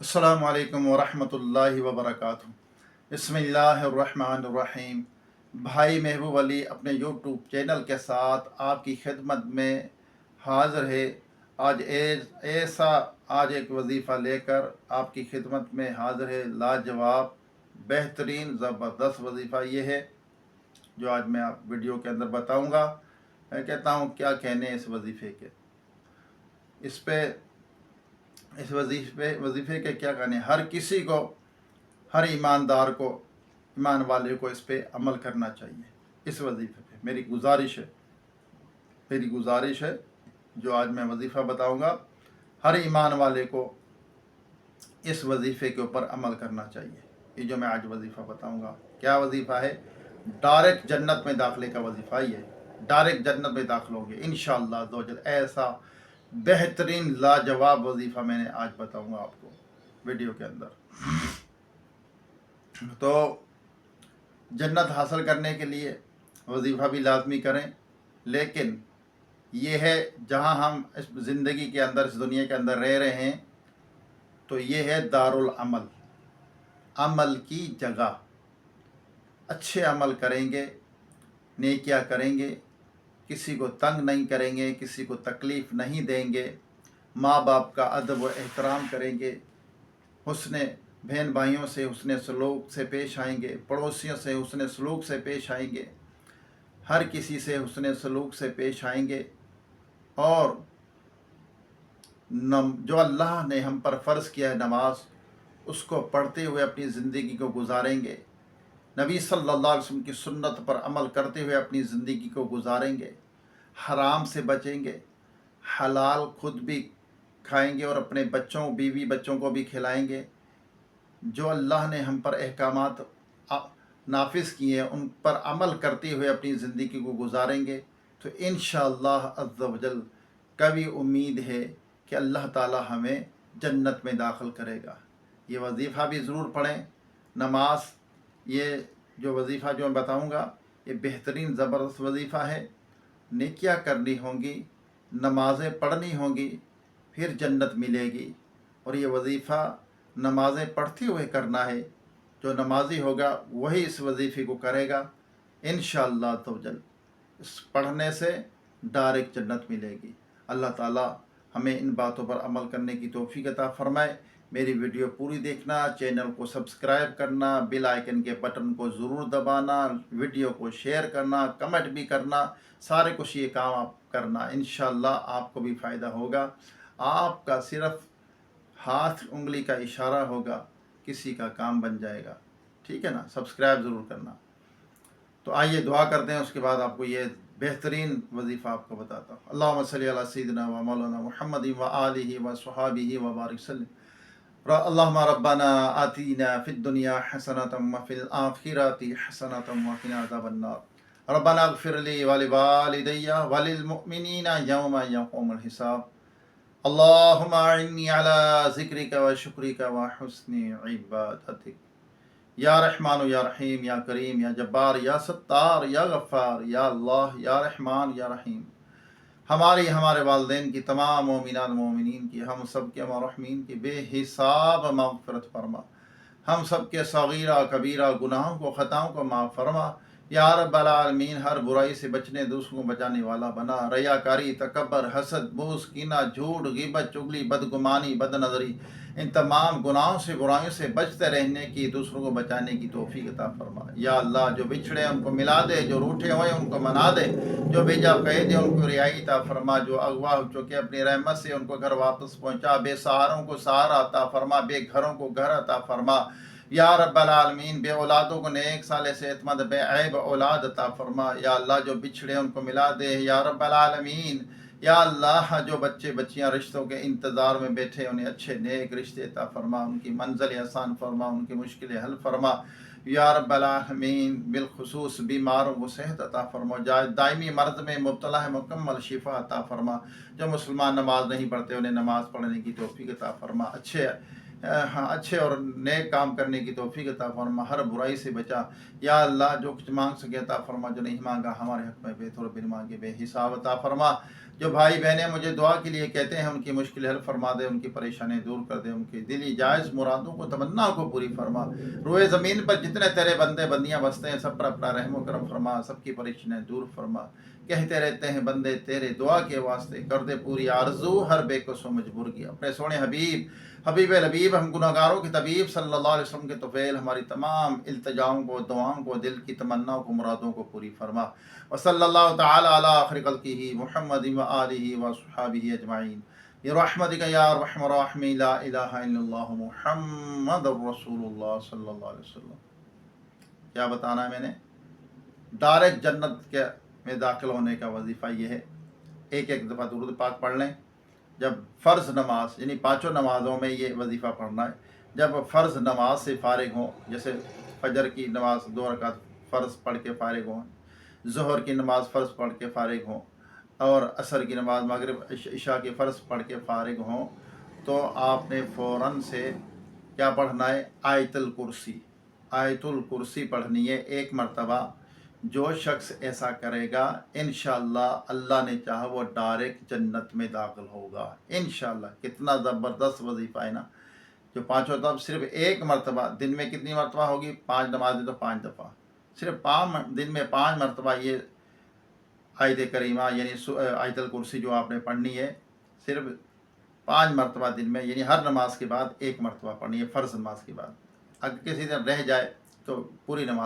अस्सलामु अलैकुम वरहमतुल्लाहि वबरकातुहू। बिस्मिल्लाहिर्रहमानिर्रहीम। भाई महबूब अली अपने यूट्यूब चैनल के साथ आपकी खिदमत में हाज़िर है। आज एक वजीफ़ा लेकर आपकी खिदमत में हाज़िर है। लाजवाब, बेहतरीन, ज़बरदस्त वजीफ़ा ये है जो आज मैं आप वीडियो के अंदर बताऊंगा। मैं कहता हूँ क्या कहने इस वजीफ़े के, इस वजीफ़े के क्या कहने। हर किसी को, हर ईमानदार को, ईमान वाले को इस पे अमल करना चाहिए। इस वजीफ़े पे मेरी गुजारिश है जो आज मैं वजीफ़ा बताऊंगा, हर ईमान वाले को इस वजीफ़े के ऊपर अमल करना चाहिए। ये जो मैं आज वजीफ़ा बताऊंगा, क्या वजीफ़ा है? डायरेक्ट जन्नत में दाखिले का वजीफ़ा ही है। डायरेक्ट जन्नत में दाखिल होंगे इंशाअल्लाह अज़्ज़वजल। ऐसा बेहतरीन लाजवाब वजीफ़ा मैंने आज बताऊंगा आपको वीडियो के अंदर। तो जन्नत हासिल करने के लिए वजीफ़ा भी लाजमी करें, लेकिन ये है जहाँ हम इस ज़िंदगी के अंदर, इस दुनिया के अंदर रह रहे हैं, तो ये है दारुल अमल, अमल की जगह। अच्छे अमल करेंगे, नेकियां करेंगे, किसी को तंग नहीं करेंगे, किसी को तकलीफ़ नहीं देंगे, माँ बाप का अदब व एहतराम करेंगे, हुस्ने बहन भाइयों से हुस्ने सलूक से पेश आएंगे, पड़ोसियों से हुस्ने सलूक से पेश आएंगे, हर किसी से हुस्ने सलूक से पेश आएंगे, और जो अल्लाह ने हम पर फ़र्ज़ किया है नमाज, उसको पढ़ते हुए अपनी ज़िंदगी को गुजारेंगे। नबी सल्लल्लाहु अलैहि वसल्लम की सुन्नत पर अमल करते हुए अपनी ज़िंदगी को गुजारेंगे। हराम से बचेंगे, हलाल खुद भी खाएंगे और अपने बच्चों, बीवी बच्चों को भी खिलाएंगे। जो अल्लाह ने हम पर अहकामात नाफिज किए हैं, उन पर अमल करते हुए अपनी ज़िंदगी को गुजारेंगे, तो इंशाअल्लाह अज़्ज़ वजल कभी उम्मीद है कि अल्लाह ताला हमें जन्नत में दाखिल करेगा। ये वजीफ़ा भी ज़रूर पढ़ें। नमाज, ये जो वजीफ़ा जो मैं बताऊँगा, ये बेहतरीन ज़बरदस्त वजीफ़ा है। नेकियां करनी होंगी, नमाज़ें पढ़नी होंगी, फिर जन्नत मिलेगी। और ये वजीफ़ा नमाज़ें पढ़ते हुए करना है। जो नमाजी होगा वही इस वजीफ़े को करेगा इंशाअल्लाह तआला। इस पढ़ने से डायरेक्ट जन्नत मिलेगी। अल्लाह ताला हमें इन बातों पर अमल करने की तौफीक अता फ़रमाए। मेरी वीडियो पूरी देखना, चैनल को सब्सक्राइब करना, बेल आइकन के बटन को ज़रूर दबाना, वीडियो को शेयर करना, कमेंट भी करना, सारे कुछ ये काम आप करना। इंशाअल्लाह आपको भी फ़ायदा होगा। आपका सिर्फ़ हाथ उंगली का इशारा होगा, किसी का काम बन जाएगा। ठीक है ना? सब्सक्राइब ज़रूर करना। तो आइए दुआ करते हैं, उसके बाद आपको ये बेहतरीन वजीफ़ा आपको बताता हूँ। अल्लाहुम्मा सल्ली अला सय्यिदिना व मौलाना मुहम्मदिन व आलिहि व स्वहाबिहि व बारिक सल्लिम। अल्लाहुम्मा रब्बना आतीना फिद दुनिया हसनतम व फिल आखिरति हसनतम व क़िना अज़ाबन्नार। रब्बना इग़फ़िर ली व लिवालिदैया व लिल मुअमिनीना यौमा यक़ूमुल हिसाब। अल्लाहुम्मा अइन्नी अला ज़िक्रिका व शुक्रिका व हुस्नि इबादतिक। या रहमान या रहीम या करीम या जब्बार या सत्तार या गफ़्फ़ार, या अल्लाह या रहमान या रहीम। हमारे वालिदैन की, तमाम मोमिनात मोमिनीन की, हम सब के मरहमीन की बेहिसाब मग़फ़िरत फरमा। हम सब के सगीरा कबीरा गुनाहों को, ख़ताओं को माफ़ फरमा। या रब्बल आलमीन, हर बुराई से बचने, दूसरों को बचाने वाला बना। रयाकारी, तकब्बर, हसद, बूस, कीना, झूठ, ग़ीबत, चुगली, बदगुमानी, बदनज़री, इन तमाम गुनाहों से, बुराइयों से बचते रहने की, दूसरों को बचाने की तौफीक अता फरमा। या अल्लाह, जो बिछड़े उनको मिला दे, जो रूठे हुए उनको मना दे, जो भेजा कैद है उनको रिहाई अता फरमा, जो अगवा हो चुके अपनी रहमत से उनको घर वापस पहुँचा। बेसहारों को सहारा अता फरमा, बेघरों को घर अता फरमा। या रब्बल आलमीन, बे औलादों को नेक साले सेहतमंद बेऐब औलाद अता फरमा। या अल्लाह, जो बिछड़े उनको मिला दे। या रब्बल आलमीन, या अल्लाह, जो बच्चे बच्चियां रिश्तों के इंतज़ार में बैठे, उन्हें अच्छे नेक रिश्ते अता फरमा, उनकी मंजिल आसान फरमा, उनकी मुश्किलें हल फरमा। या रब्बल आलमीन, बिलखुसूस बीमारों को सेहत अता फरमा, दायमी मर्द में मुब्तला है मुकम्मल शिफा अता फरमा। जो मुसलमान नमाज नहीं पढ़ते उन्हें नमाज पढ़ने की तौफीक अता फरमा। अच्छे और नेक काम करने की तौफीक अता फरमा। हर बुराई से बचा। या अल्लाह, जो कुछ मांग सके अता फरमा, जो नहीं मांगा हमारे हक़ में बेथोड़ बिन मांगे बेहिसाब अता फरमा। جو بھائی بہنیں مجھے دعا کے لیے کہتے ہیں ان کی مشکل حل فرما دے، ان کی پریشانی دور کر دے، ان کی دلی جائز مرادوں کو تمنا کو پوری فرما۔ روئے زمین پر جتنے تیرے بندے بندیاں بستے ہیں سب پر اپنا رحم و کرم فرما، سب کی پریشانیاں دور فرما۔ کہتے رہتے ہیں بندے تیرے دعا کے واسطے، کر دے پوری آرزو ہر بے کس و مجبور کی۔ اپنے سونے حبیب لبیب ہم گناہ گاروں کی طبیب صلی اللہ علیہ وسلم کے طفیل ہماری تمام التجاؤں کو، دعاؤں کو، دل کی تمناؤں کو، مرادوں کو پوری فرما۔ وصلی اللہ تعالی علی آخر خلقہ محمد و آلہ و صحابہ اجمعین برحمتک یا ارحم الراحمین، لا الہ الا اللہ محمد رسول اللہ صلی اللہ علیہ وسلم۔ کیا بتانا ہے میں نے؟ ڈائریکٹ جنت کے میں داخل ہونے کا وظیفہ یہ ہے، ایک ایک دفعہ درود پاک پڑھ لیں۔ جب فرض نماز یعنی پانچوں نمازوں میں یہ وظیفہ پڑھنا ہے، جب فرض نماز سے فارغ ہوں، جیسے فجر کی نماز 2 رکعت فرض پڑھ کے فارغ ہوں، ظہر کی نماز فرض پڑھ کے فارغ ہوں، اور عصر کی نماز، مغرب عشاء کی فرض پڑھ کے فارغ ہوں، تو آپ نے فوراً سے کیا پڑھنا ہے؟ آیت الکرسی۔ آیت الکرسی پڑھنی ہے 1 مرتبہ۔ جو شخص ایسا کرے گا انشاءاللہ اللہ نے چاہا وہ ڈائریکٹ جنت میں داخل ہوگا انشاءاللہ۔ کتنا زبردست وظیفہ ہے نا! جو پانچوں طرف صرف 1 مرتبہ، دن میں کتنی مرتبہ ہوگی؟ 5 نمازیں تو 5 دفعہ، صرف دن میں 5 مرتبہ یہ آیت کریمہ یعنی آیت الکرسی جو آپ نے پڑھنی ہے، صرف 5 مرتبہ دن میں، یعنی ہر نماز کے بعد 1 مرتبہ پڑھنی ہے، فرض نماز کے بعد۔ اگر کسی دن رہ جائے تو پوری نماز